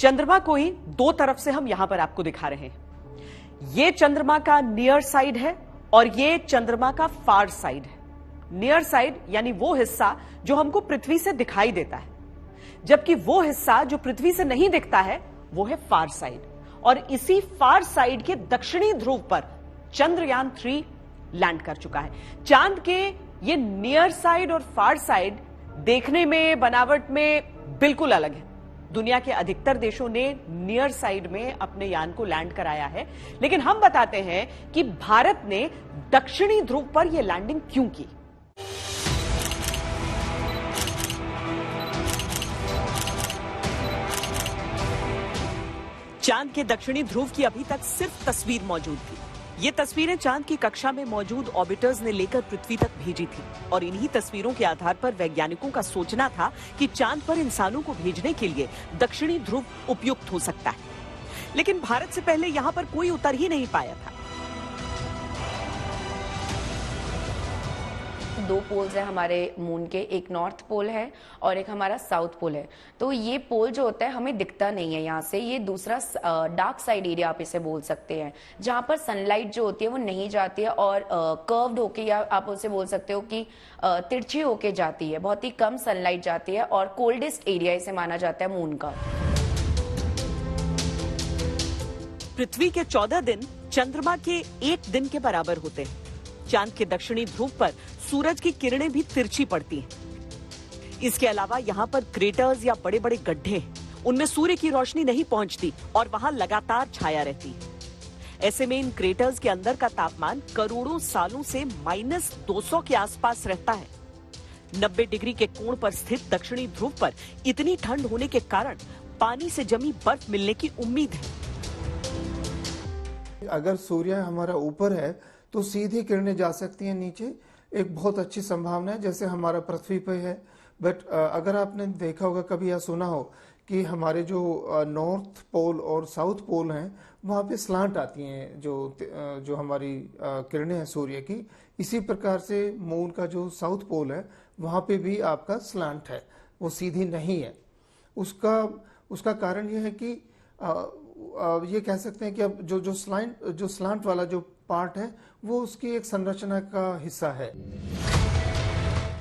चंद्रमा को ही दो तरफ से हम यहां पर आपको दिखा रहे हैं। ये चंद्रमा का नियर साइड है और ये चंद्रमा का फार साइड है। नियर साइड यानी वो हिस्सा जो हमको पृथ्वी से दिखाई देता है, जबकि वो हिस्सा जो पृथ्वी से नहीं दिखता है वो है फार साइड। और इसी फार साइड के दक्षिणी ध्रुव पर चंद्रयान 3 लैंड कर चुका है। चांद के ये नियर साइड और फार साइड देखने में, बनावट में बिल्कुल अलग है। दुनिया के अधिकतर देशों ने नियर साइड में अपने यान को लैंड कराया है, लेकिन हम बताते हैं कि भारत ने दक्षिणी ध्रुव पर यह लैंडिंग क्यों की। चांद के दक्षिणी ध्रुव की अभी तक सिर्फ तस्वीर मौजूद थी। ये तस्वीरें चांद की कक्षा में मौजूद ऑर्बिटर्स ने लेकर पृथ्वी तक भेजी थी और इन्हीं तस्वीरों के आधार पर वैज्ञानिकों का सोचना था कि चांद पर इंसानों को भेजने के लिए दक्षिणी ध्रुव उपयुक्त हो सकता है। लेकिन भारत से पहले यहां पर कोई उतर ही नहीं पाया था। दो पोल्स है हमारे मून के, एक नॉर्थ पोल है और एक हमारा साउथ पोल है। तो ये पोल जो होता है हमें दिखता नहीं है यहाँ से। ये दूसरा डार्क साइड एरिया आप इसे बोल सकते हैं, जहाँ पर सनलाइट जो होती है वो नहीं जाती है और कर्व्ड होके, या आप उसे बोल सकते हो कि तिरछी होके जाती है। बहुत ही कम सनलाइट जाती है और कोल्डेस्ट एरिया इसे माना जाता है मून का। पृथ्वी के 14 दिन चंद्रमा के 1 दिन के बराबर होते हैं। चांद के दक्षिणी ध्रुव पर सूरज की किरणें भी तिरछी पड़ती हैं। इसके अलावा यहाँ पर क्रेटर्स या बड़े बड़े गड्ढे हैं, उनमें सूर्य की रोशनी नहीं पहुंचती और वहां लगातार छाया रहती है। ऐसे में इन क्रेटर्स के अंदर का तापमान करोड़ों सालों से -200 के आसपास रहता है। 90 डिग्री के कोण पर स्थित दक्षिणी ध्रुव पर इतनी ठंड होने के कारण पानी से जमी बर्फ मिलने की उम्मीद है। अगर सूर्य हमारा ऊपर है तो सीधी किरणें जा सकती हैं नीचे, एक बहुत अच्छी संभावना है, जैसे हमारा पृथ्वी पे है। बट अगर आपने देखा होगा कभी या सुना हो कि हमारे जो नॉर्थ पोल और साउथ पोल हैं वहाँ पे स्लांट आती हैं, जो हमारी किरणें हैं सूर्य की। इसी प्रकार से मून का जो साउथ पोल है वहाँ पे भी आपका स्लांट है, वो सीधी नहीं है। उसका कारण यह है कि ये कह सकते हैं कि अब जो स्लांट वाला जो पार्ट है वो उसकी एक संरचना का हिस्सा है।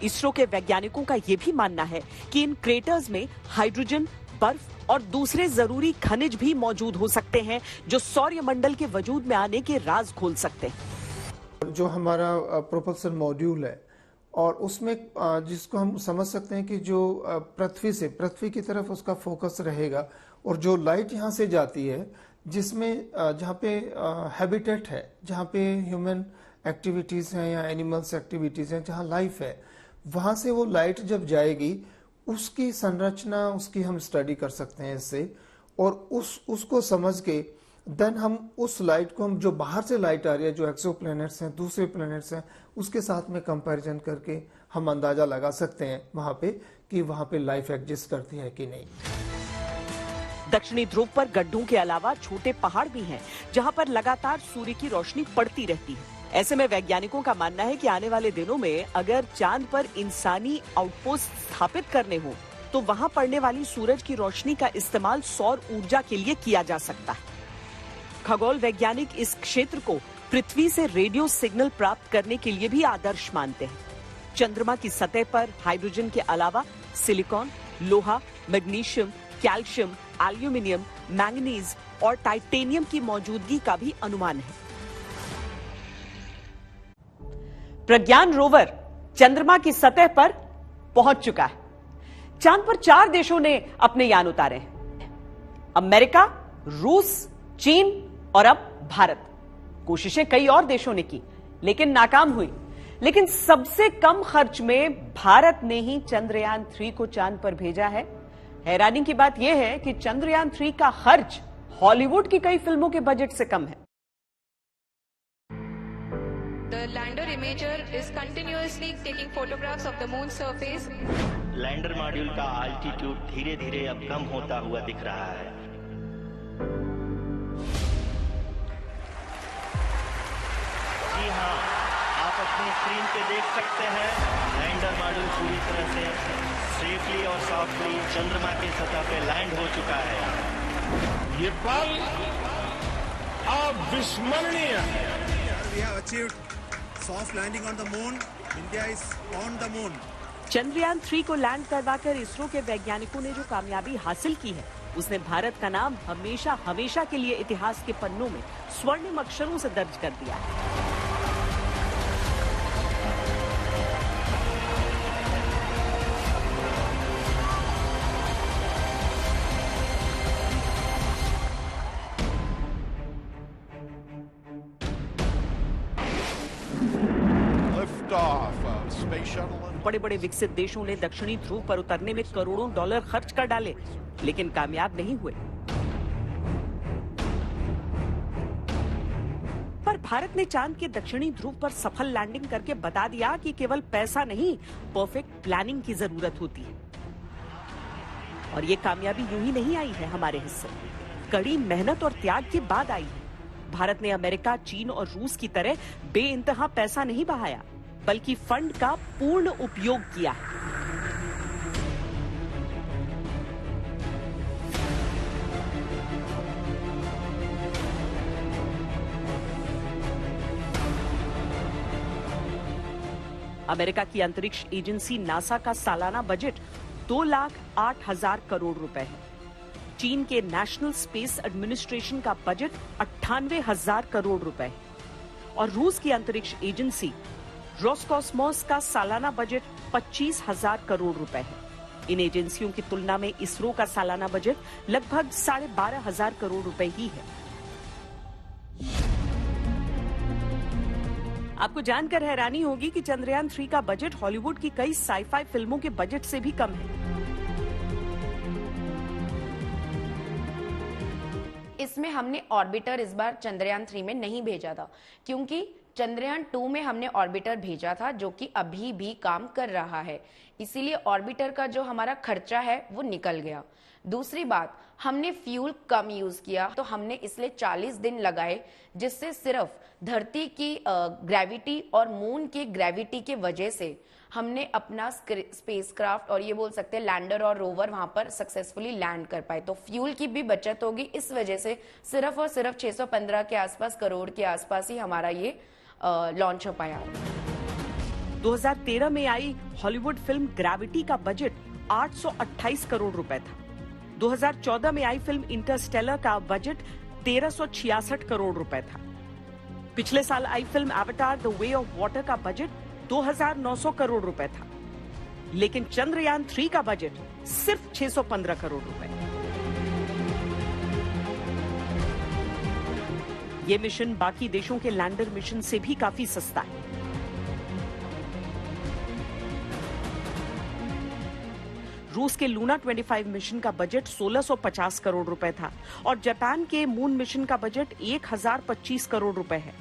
इसरो के वैज्ञानिकों का यह भी मानना है कि इन क्रेटर्स में हाइड्रोजन, बर्फ और दूसरे जरूरी खनिज भी मौजूद हो सकते हैं, जो सौरमंडल के वजूद में आने के राज खोल सकते हैं। जो हमारा प्रोपल्सन मॉड्यूल है और उसमें जिसको हम समझ सकते हैं कि जो पृथ्वी की तरफ उसका फोकस रहेगा और जो लाइट यहाँ से जाती है, जिसमें जहाँ पे हैबिटेट है, जहाँ पे ह्यूमन एक्टिविटीज हैं या एनिमल्स एक्टिविटीज हैं, जहाँ लाइफ है, वहां से वो लाइट जब जाएगी उसकी संरचना, उसकी हम स्टडी कर सकते हैं इससे। और उसको समझ के देन हम उस लाइट को, हम जो बाहर से लाइट आ रही है, जो एक्सो प्लैनेट्स हैं, दूसरे प्लैनेट्स हैं, उसके साथ में कंपैरिजन करके हम अंदाजा लगा सकते हैं वहां पे कि वहां पे लाइफ एग्जिस्ट करती है कि नहीं। दक्षिणी ध्रुव पर गड्ढों के अलावा छोटे पहाड़ भी हैं, जहां पर लगातार सूर्य की रोशनी पड़ती रहती है। ऐसे में वैज्ञानिकों का मानना है कि आने वाले दिनों में अगर चांद पर इंसानी आउटपोस्ट स्थापित करने हो तो वहां पड़ने वाली सूरज की रोशनी का इस्तेमाल सौर ऊर्जा के लिए किया जा सकता है। खगोल वैज्ञानिक इस क्षेत्र को पृथ्वी से रेडियो सिग्नल प्राप्त करने के लिए भी आदर्श मानते हैं। चंद्रमा की सतह पर हाइड्रोजन के अलावा सिलिकॉन, लोहा, मैग्नीशियम, कैल्शियम, एल्यूमिनियम, मैंगनीज और टाइटेनियम की मौजूदगी का भी अनुमान है। प्रज्ञान रोवर चंद्रमा की सतह पर पहुंच चुका है। चांद पर 4 देशों ने अपने यान उतारे हैं, अमेरिका, रूस, चीन और अब भारत। कोशिशें कई और देशों ने की लेकिन नाकाम हुई। लेकिन सबसे कम खर्च में भारत ने ही चंद्रयान 3 को चांद पर भेजा है। हैरानी की बात यह है कि चंद्रयान 3 का खर्च हॉलीवुड की कई फिल्मों के बजट से कम है। The lander imager is continuously taking photographs of the moon surface. Lander module का अल्टीट्यूड धीरे धीरे अब कम होता हुआ दिख रहा है। जी हाँ, आप अपनी स्क्रीन पे देख सकते हैं लैंडर मॉड्यूल पूरी तरह से सेफली और सॉफ्टली चंद्रमा की सतह पे लैंड हो चुका है। ये पल अविस्मरणीय है। We have achieved soft landing on the moon. India is on the moon. Chandrayaan 3 को लैंड करवाकर इसरो के वैज्ञानिकों ने जो कामयाबी हासिल की है, उसने भारत का नाम हमेशा हमेशा के लिए इतिहास के पन्नों में स्वर्णिम अक्षरों से दर्ज कर दिया है। बड़े बड़े विकसित देशों ने दक्षिणी ध्रुव पर उतरने में करोड़ों डॉलर खर्च कर डाले, लेकिन कामयाब नहीं हुए। पर भारत ने चांद के दक्षिणी ध्रुव पर सफल लैंडिंग करके बता दिया कि केवल पैसा नहीं, परफेक्ट प्लानिंग की जरूरत होती है। और ये कामयाबी यूं ही नहीं आई है हमारे हिस्से, कड़ी मेहनत और त्याग के बाद आई है। भारत ने अमेरिका, चीन और रूस की तरह बेइंतहा पैसा नहीं बहाया, बल्कि फंड का पूर्ण उपयोग किया है। अमेरिका की अंतरिक्ष एजेंसी नासा का सालाना बजट 2,08,000 करोड़ रुपए है। चीन के नेशनल स्पेस एडमिनिस्ट्रेशन का बजट 98,000 करोड़ रुपए है। और रूस की अंतरिक्ष एजेंसी रोस्कोसमोस का सालाना बजट 25,000 करोड़ रुपए है। इन एजेंसियों की तुलना में इसरो का सालाना बजट लगभग 12,500 करोड़ रुपए ही है। आपको जानकर हैरानी होगी कि चंद्रयान 3 का बजट हॉलीवुड की कई साई-फाई फिल्मों के बजट से भी कम है। इसमें हमने ऑर्बिटर इस बार चंद्रयान 3 में नहीं भेजा था, क्योंकि चंद्रयान 2 में हमने ऑर्बिटर भेजा था जो कि अभी भी काम कर रहा है, इसीलिए ऑर्बिटर का जो हमारा खर्चा है वो निकल गया। दूसरी बात, हमने फ्यूल कम यूज किया, तो हमने इसलिए 40 दिन लगाए, जिससे सिर्फ धरती की ग्रेविटी और मून की ग्रेविटी के वजह से हमने अपना स्पेसक्राफ्ट और ये बोल सकते हैं लैंडर और रोवर वहां पर सक्सेसफुली लैंड कर पाए। तो फ्यूल की भी बचत होगी, इस वजह से सिर्फ और सिर्फ 615 के आसपास करोड़ के आसपास ही हमारा ये लॉन्च हो पाया। 2013 में आई हॉलीवुड फिल्म ग्रेविटी का बजट 828 करोड़ रुपए था। 2014 में आई फिल्म इंटरस्टेलर का बजट 1366 करोड़ रुपए था। पिछले साल आई film Avatar the way of water का बजट 2,900 करोड़ रुपए था, लेकिन चंद्रयान 3 का बजट सिर्फ 615 करोड़ रुपए। ये मिशन बाकी देशों के लैंडर मिशन से भी काफी सस्ता है। रूस के लूना 25 मिशन का बजट 1650 करोड़ रुपए था और जापान के मून मिशन का बजट 1025 करोड़ रुपए है।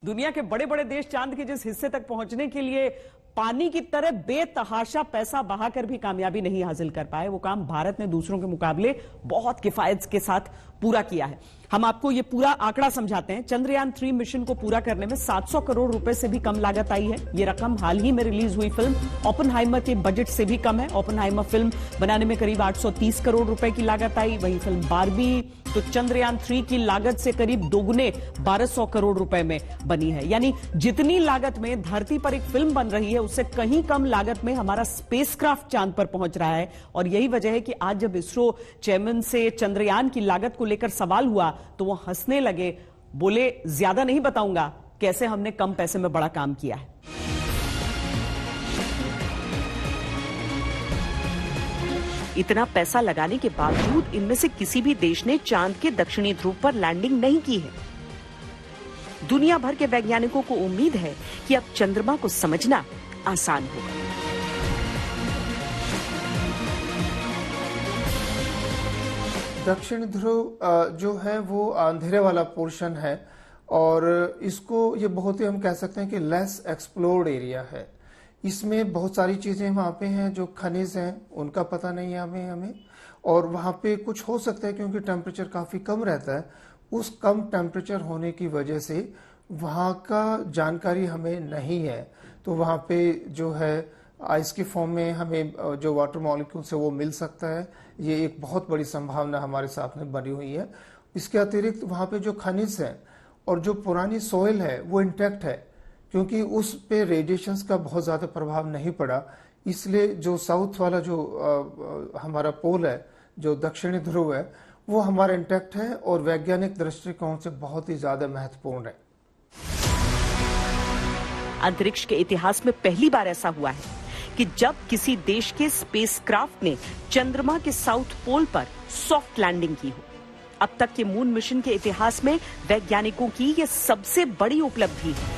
दुनिया के बड़े बड़े देश चांद के जिस हिस्से तक पहुंचने के लिए पानी की तरह बेतहाशा पैसा बहाकर भी कामयाबी नहीं हासिल कर पाए, वो काम भारत ने दूसरों के मुकाबले बहुत किफायत के साथ पूरा किया है। हम आपको ये पूरा आंकड़ा समझाते हैं। चंद्रयान 3 मिशन को पूरा करने में 700 करोड़ रुपए से भी कम लागत आई है। ये रकम हाल ही में रिलीज हुई फिल्म ओपेनहाइमर के बजट से भी कम है। ओपेनहाइमर फिल्म बनाने में करीब 830 करोड़ रुपए की लागत आई। वही फिल्म बारबी तो चंद्रयान 3 की लागत से करीब दोगुने 1200 करोड़ रुपए में बनी है। यानी जितनी लागत में धरती पर एक फिल्म बन रही है, उससे कहीं कम लागत में हमारा स्पेसक्राफ्ट चांद पर पहुंच रहा है। और यही वजह है कि आज जब इसरो चेयरमैन से चंद्रयान की लागत को लेकर सवाल हुआ तो वो हंसने लगे, बोले ज्यादा नहीं बताऊंगा कैसे हमने कम पैसे में बड़ा काम किया है। इतना पैसा लगाने के बावजूद इनमें से किसी भी देश ने चांद के दक्षिणी ध्रुव पर लैंडिंग नहीं की है। दुनिया भर के वैज्ञानिकों को उम्मीद है कि अब चंद्रमा को समझना आसान होगा। दक्षिण ध्रुव जो है वो अंधेरे वाला पोर्शन है और इसको ये बहुत ही हम कह सकते हैं कि लेस एक्सप्लोर्ड एरिया है। इसमें बहुत सारी चीजें वहाँ पे हैं जो खनिज हैं, उनका पता नहीं है हमें और वहाँ पे कुछ हो सकता है क्योंकि टेम्परेचर काफी कम रहता है। उस कम टेम्परेचर होने की वजह से वहाँ का जानकारी हमें नहीं है, तो वहाँ पे जो है आइस के फॉर्म में हमें जो वाटर मॉलिक्यूल्स है वो मिल सकता है। ये एक बहुत बड़ी संभावना हमारे सामने बनी हुई है। इसके अतिरिक्त वहाँ पे जो खनिज है और जो पुरानी सोइल है वो इंटैक्ट है, क्योंकि उस पे रेडिएशंस का बहुत ज़्यादा प्रभाव नहीं पड़ा। इसलिए जो साउथ वाला जो हमारा पोल है, जो दक्षिणी ध्रुव है, वो हमारा इंटैक्ट है और वैज्ञानिक दृष्टिकोण से बहुत ही ज़्यादा महत्वपूर्ण है। अंतरिक्ष के इतिहास में पहली बार ऐसा हुआ है कि जब किसी देश के स्पेसक्राफ्ट ने चंद्रमा के साउथ पोल पर सॉफ्ट लैंडिंग की हो। अब तक के मून मिशन के इतिहास में वैज्ञानिकों की यह सबसे बड़ी उपलब्धि है।